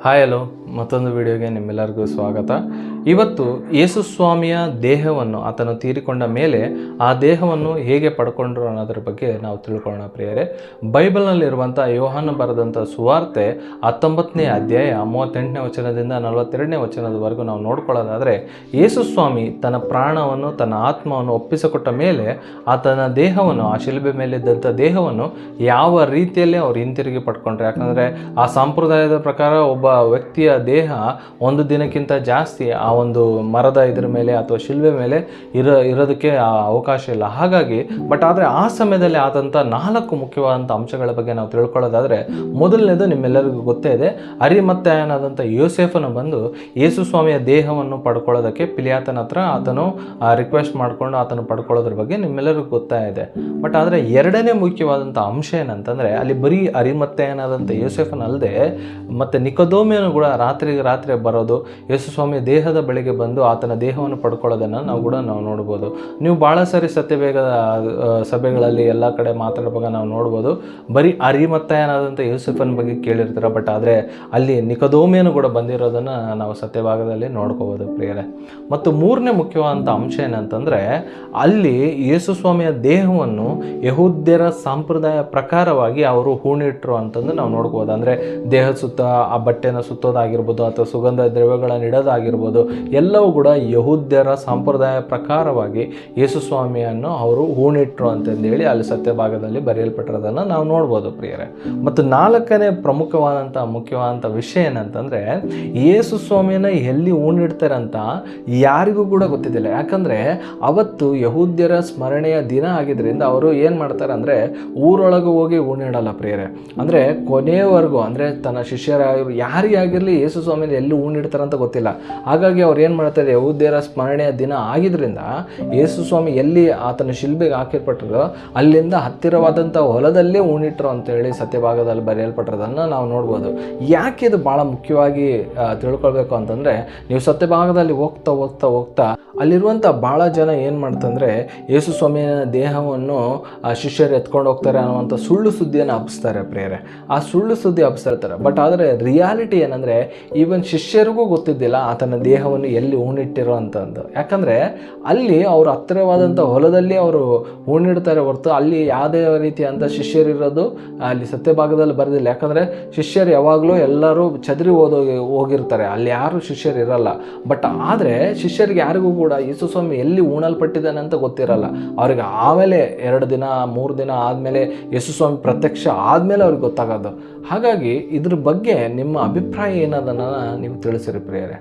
Hi hello, ಮತ್ತೊಂದು ವಿಡಿಯೋಗೆ ನಿಮ್ಮೆಲ್ಲರಿಗೂ ಸ್ವಾಗತ. ಇವತ್ತು ಯೇಸು ಸ್ವಾಮಿಯ ದೇಹವನ್ನು ಆತನು ತೀರಿಕೊಂಡ ಮೇಲೆ ಆ ದೇಹವನ್ನು ಹೇಗೆ ಪಡ್ಕೊಂಡ್ರು ಅನ್ನೋದ್ರ ಬಗ್ಗೆ ನಾವು ತಿಳ್ಕೊಳ್ಳೋಣ ಪ್ರಿಯರೇ. ಬೈಬಲ್ನಲ್ಲಿರುವಂಥ ಯೋಹಾನ ಬರೆದಂಥ ಸುವಾರ್ತೆ 19ನೇ ಅಧ್ಯಾಯ 38ನೇ ವಚನದಿಂದ 42ನೇ ವಚನದವರೆಗೂ ನಾವು ನೋಡ್ಕೊಳ್ಳೋದಾದರೆ, ಯೇಸು ಸ್ವಾಮಿ ತನ್ನ ಪ್ರಾಣವನ್ನು ತನ್ನ ಆತ್ಮವನ್ನು ಒಪ್ಪಿಸಿಕೊಟ್ಟ ಮೇಲೆ ಆತನ ದೇಹವನ್ನು, ಆ ಶಿಲುಬೆ ಮೇಲಿದ್ದಂಥ ದೇಹವನ್ನು ಯಾವ ರೀತಿಯಲ್ಲಿ ಅವ್ರು ಹಿಂತಿರುಗಿ ಪಡ್ಕೊಂಡ್ರು. ಯಾಕಂದರೆ ಆ ಸಂಪ್ರದಾಯದ ಪ್ರಕಾರ ಒಬ್ಬ ವ್ಯಕ್ತಿಯ ದೇಹ ಒಂದು ದಿನಕ್ಕಿಂತ ಜಾಸ್ತಿ ಆ ಒಂದು ಮರದ ಇದ್ರ ಮೇಲೆ ಅಥವಾ ಶಿಲ್ಬೆ ಮೇಲೆ ಇರೋದಕ್ಕೆ ಅವಕಾಶ ಇಲ್ಲ. ಹಾಗಾಗಿ ಆದರೆ ಆ ಸಮಯದಲ್ಲಿ ಆದಂಥ 4 ಮುಖ್ಯವಾದಂಥ ಅಂಶಗಳ ಬಗ್ಗೆ ನಾವು ತಿಳ್ಕೊಳ್ಳೋದಾದರೆ, ಮೊದಲನೇದು ನಿಮ್ಮೆಲ್ಲರಿಗೂ ಗೊತ್ತೇ ಇದೆ, ಅರಿಮಥಾಯನಾದಂಥ ಯೋಸೇಫನು ಬಂದು ಯೇಸು ಸ್ವಾಮಿಯ ದೇಹವನ್ನು ಪಡ್ಕೊಳ್ಳೋದಕ್ಕೆ ಪಿಲಾತನ ಹತ್ರ ಆತನು ರಿಕ್ವೆಸ್ಟ್ ಮಾಡಿಕೊಂಡು ಆತನು ಪಡ್ಕೊಳ್ಳೋದ್ರ ಬಗ್ಗೆ ನಿಮ್ಮೆಲ್ಲರಿಗೂ ಗೊತ್ತಾ ಇದೆ. ಆದರೆ ಎರಡನೇ ಮುಖ್ಯವಾದಂಥ ಅಂಶ ಏನಂತಂದರೆ, ಅಲ್ಲಿ ಬರೀ ಅರಿಮಥಾಯನಾದಂಥ ಯೋಸೇಫನ ಅಲ್ಲದೆ ಮತ್ತು ನಿಕೊದೇಮನು ಕೂಡ ರಾತ್ರಿ ಬರೋದು, ಯೇಸು ಸ್ವಾಮಿಯ ದೇಹದ ಬಳಿಗೆ ಬಂದು ಆತನ ದೇಹವನ್ನು ಪಡ್ಕೊಳ್ಳೋದನ್ನು ನಾವು ನೋಡ್ಬೋದು. ನೀವು ಭಾಳ ಸರಿ ಸತ್ಯವೇಗದ ಸಭೆಗಳಲ್ಲಿ ಎಲ್ಲ ಕಡೆ ಮಾತಾಡುವಾಗ ನಾವು ನೋಡ್ಬೋದು, ಬರೀ ಅರಿಮಥಾಯನಾದಂಥ ಯೋಸೇಫನ ಬಗ್ಗೆ ಕೇಳಿರ್ತಾರೆ. ಆದರೆ ಅಲ್ಲಿ ನಿಕೊದೇಮನು ಕೂಡ ಬಂದಿರೋದನ್ನು ನಾವು ಸತ್ಯಭಾಗದಲ್ಲಿ ನೋಡ್ಕೋಬೋದು ಪ್ರಿಯರೇ. ಮತ್ತು ಮೂರನೇ ಮುಖ್ಯವಾದಂಥ ಅಂಶ ಏನಂತಂದರೆ, ಅಲ್ಲಿ ಯೇಸು ಸ್ವಾಮಿಯ ದೇಹವನ್ನು ಯಹೂದ್ಯರ ಸಂಪ್ರದಾಯ ಪ್ರಕಾರವಾಗಿ ಅವರು ಹೂಣಿಟ್ರು ಅಂತಂದು ನಾವು ನೋಡ್ಬೋದು. ಅಂದರೆ ದೇಹದ ಸುತ್ತ ಆ ಬಟ್ಟೆನ ಸುತ್ತೋದಾಗಿರ್ಬೋದು ಅಥವಾ ಸುಗಂಧ ದ್ರವ್ಯಗಳನ್ನು ಇಡೋದಾಗಿರ್ಬೋದು, ಎಲ್ಲವೂ ಕೂಡ ಯಹೂದ್ಯರ ಸಂಪ್ರದಾಯ ಪ್ರಕಾರವಾಗಿ ಯೇಸು ಸ್ವಾಮಿಯನ್ನು ಅವರು ಹೂಣಿಟ್ರು ಅಂತಂದೇಳಿ ಅಲ್ಲಿ ಸತ್ಯಭಾಗದಲ್ಲಿ ಬರೆಯಲ್ಪಟ್ಟಿರೋದನ್ನು ನಾವು ನೋಡ್ಬೋದು ಪ್ರಿಯರೇ. ಮತ್ತು 4ನೇ ಮುಖ್ಯವಾದಂಥ ವಿಷಯ ಏನಂತಂದರೆ, ಯೇಸು ಸ್ವಾಮಿಯನ್ನು ಎಲ್ಲಿ ಹೂಣಿಡ್ತಾರೆ ಅಂತ ಯಾರಿಗೂ ಕೂಡ ಗೊತ್ತಿದ್ದಿಲ್ಲ. ಯಾಕಂದರೆ ಅವತ್ತು ಯಹೂದ್ಯರ ಸ್ಮರಣೆಯ ದಿನ ಆಗಿದ್ದರಿಂದ ಅವರು ಏನು ಮಾಡ್ತಾರೆ ಅಂದರೆ, ಊರೊಳಗೆ ಹೋಗಿ ಹೂಣಿಡಲ್ಲ ಪ್ರಿಯರೇ. ಅಂದರೆ ಕೊನೆಯವರೆಗೂ, ಅಂದರೆ ತನ್ನ ಶಿಷ್ಯರಾಗಿರು ಯಾರೇ ಆಗಿರಲಿ ಯೇಸು ಸ್ವಾಮಿನ ಎಲ್ಲಿ ಹೂಣಿಡ್ತಾರೆ ಅಂತ ಗೊತ್ತಿಲ್ಲ. ಹಾಗಾಗಿ ಅವ್ರು ಏನು ಮಾಡ್ತಾರೆ, ಯಹೂದ್ಯರ ಸ್ಮರಣೆಯ ದಿನ ಆಗಿದ್ದರಿಂದ ಯೇಸು ಸ್ವಾಮಿ ಎಲ್ಲಿ ಆತನ ಶಿಲ್ಬೆಗೆ ಹಾಕಿರ್ಪಟ್ಟರು ಅಲ್ಲಿಂದ ಹತ್ತಿರವಾದಂಥ ಹೊಲದಲ್ಲೇ ಹೂಣಿಟ್ರು ಅಂತೇಳಿ ಸತ್ಯಭಾಗದಲ್ಲಿ ಬರೆಯಲ್ಪಟ್ಟಿರೋದನ್ನು ನಾವು ನೋಡ್ಬೋದು. ಯಾಕೆ ಇದು ಭಾಳ ಮುಖ್ಯವಾಗಿ ತಿಳ್ಕೊಳ್ಬೇಕು ಅಂತಂದರೆ, ನೀವು ಸತ್ಯಭಾಗದಲ್ಲಿ ಹೋಗ್ತಾ ಅಲ್ಲಿರುವಂಥ ಭಾಳ ಜನ ಏನು ಮಾಡ್ತಂದರೆ, ಯೇಸು ಸ್ವಾಮಿಯ ದೇಹವನ್ನು ಶಿಷ್ಯರು ಎತ್ಕೊಂಡು ಹೋಗ್ತಾರೆ ಅನ್ನುವಂಥ ಸುಳ್ಳು ಸುದ್ದಿಯನ್ನು ಹಬ್ಬಿಸ್ತಾರೆ ಪ್ರಿಯರೇ. ಆ ಸುಳ್ಳು ಸುದ್ದಿ ಹಬ್ಬಿಸ್ತಾ ಇರ್ತಾರೆ. ಆದರೆ ರಿಯಾಲಿಟಿ ಏನಂದರೆ, ಈವನ್ ಶಿಷ್ಯರಿಗೂ ಗೊತ್ತಿದ್ದಿಲ್ಲ ಆತನ ದೇಹವನ್ನು ಎಲ್ಲಿ ಹೂಣಿಟ್ಟಿರೋ ಅಂತಂದು. ಯಾಕಂದರೆ ಅಲ್ಲಿ ಅವರು ಹತ್ತಿರವಾದಂಥ ಹೊಲದಲ್ಲಿ ಅವರು ಹೂಣಿಡ್ತಾರೆ ಹೊರತು ಅಲ್ಲಿ ಯಾವುದೇ ರೀತಿಯಾದಂಥ ಶಿಷ್ಯರಿರೋದು ಅಲ್ಲಿ ಸತ್ಯಭಾಗದಲ್ಲಿ ಬರೆದಿಲ್ಲ. ಯಾಕಂದರೆ ಶಿಷ್ಯರು ಯಾವಾಗಲೂ ಎಲ್ಲರೂ ಚದರಿ ಹೋಗಿರ್ತಾರೆ, ಅಲ್ಲಿ ಯಾರು ಶಿಷ್ಯರು ಇರಲ್ಲ. ಆದರೆ ಶಿಷ್ಯರಿಗೆ ಯಾರಿಗೂ ಕೂಡ ಯೇಸು ಸ್ವಾಮಿ ಎಲ್ಲಿ ಹೂಣಲ್ಪಟ್ಟಿದ್ದಾನೆ ಅಂತ ಗೊತ್ತಿರಲ್ಲ. ಅವ್ರಿಗೆ ಆಮೇಲೆ 2 ದಿನ 3 ದಿನ ಆದಮೇಲೆ ಯೇಸು ಸ್ವಾಮಿ ಪ್ರತ್ಯಕ್ಷ ಆದಮೇಲೆ ಅವ್ರಿಗೆ ಗೊತ್ತಾಗೋದು. ಹಾಗಾಗಿ ಇದ್ರ ಬಗ್ಗೆ ನಿಮ್ಮ ಅಭಿಪ್ರಾಯ ಏನದನ್ನು ನೀವು ತಿಳಿಸಿರಿ ಪ್ರಿಯರೇ.